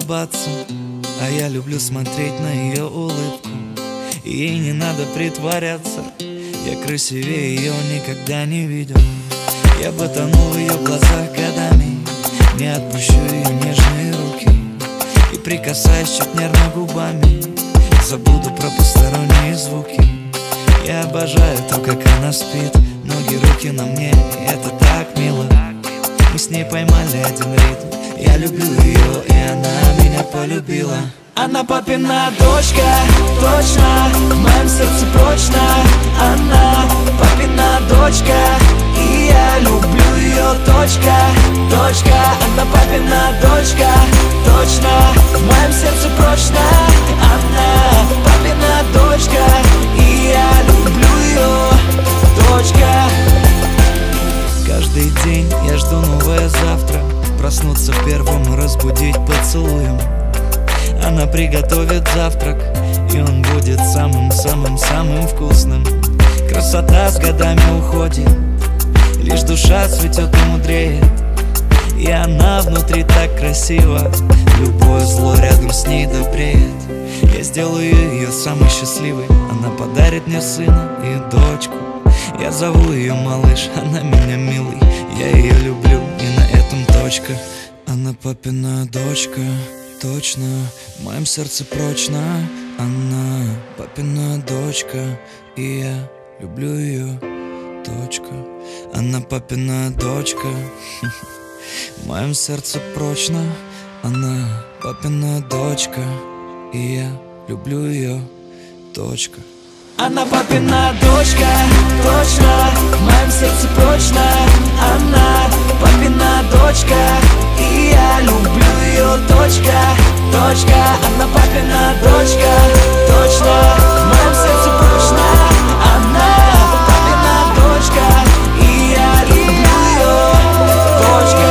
улыбаться, а я люблю смотреть на ее улыбку. Ей не надо притворяться, я красивее ее никогда не видел. Я бы тонул в ее глазах годами, не отпущу ее нежные руки. И прикасаясь чуть нервно губами, забуду про посторонние звуки. Я обожаю то, как она спит, ноги, руки на мне, это так мило. Мы с ней поймали один ритм, я люблю ее, и она меня полюбила. Она папина дочка, точно, в моем сердце прочно. Она папина дочка, и я люблю ее, точка, точка. Она папина дочка, точно, в моем сердце прочно. Она папина дочка, и я люблю ее, точка. Каждый день я жду новое завтра, проснуться первым, разбудить поцелуем. Она приготовит завтрак, и он будет самым-самым-самым вкусным. Красота с годами уходит, лишь душа цветет и мудреет. И она внутри так красива, любое зло рядом с ней добреет. Я сделаю ее самой счастливой, она подарит мне сына и дочку. Я зову ее малыш, она меня милый, я ее люблю, и на этом точка. Она папина дочка, точно, в моем сердце прочно. Она папина дочка, и я люблю ее, точка. Она папина дочка, в моем сердце прочно. Она папина дочка, и я люблю ее, точка. Она папина дочка, точно, в моем сердце прочно. Она папина дочка, и я люблю ее, точка, точка. Она папина дочка, точно, в моем сердце прочно. Она папина дочка, и я люблю ее, точка.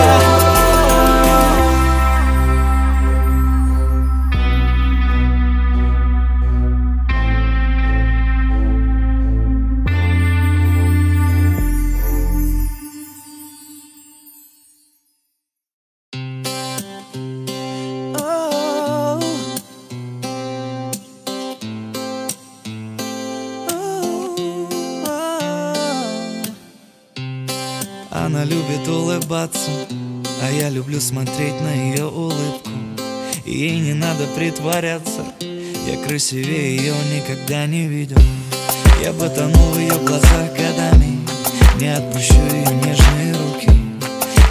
Она любит улыбаться, а я люблю смотреть на ее улыбку. Ей не надо притворяться, я красивее ее никогда не видел. Я бы тонул в ее глазах годами, не отпущу ее нежные руки.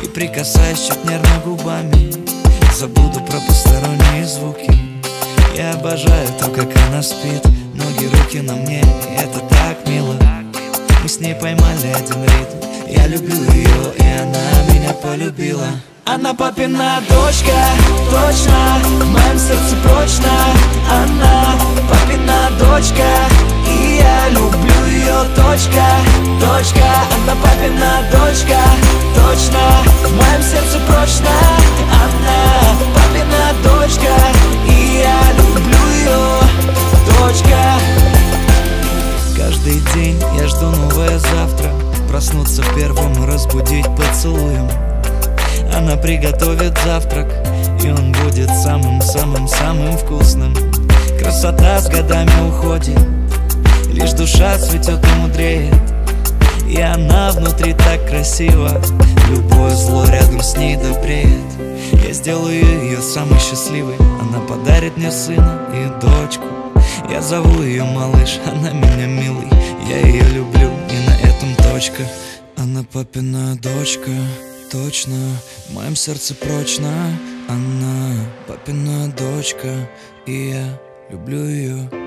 И прикасаясь чуть нервно губами, забуду про посторонние звуки. Я обожаю то, как она спит, ноги, руки на мне, это так мило. Мы с ней поймали один ритм, я люблю ее, и она меня полюбила. Она папина дочка, точно, в моем сердце прочно. Она папина дочка, и я люблю ее, точка, точка. Она папина дочка, точно, в моем сердце прочно. Она папина дочка, и я люблю ее, точка. Каждый день я жду новое завтра, проснуться первым, разбудить поцелуем. Она приготовит завтрак, и он будет самым-самым-самым вкусным. Красота с годами уходит, лишь душа цветет и мудреет. И она внутри так красива, любое зло рядом с ней добреет. Я сделаю ее самой счастливой, она подарит мне сына и дочку. Я зову ее малыш, она меня милый, я ее люблю, и на этом точка. Она папина дочка, точно, в моем сердце прочно. Она папина дочка, и я люблю ее.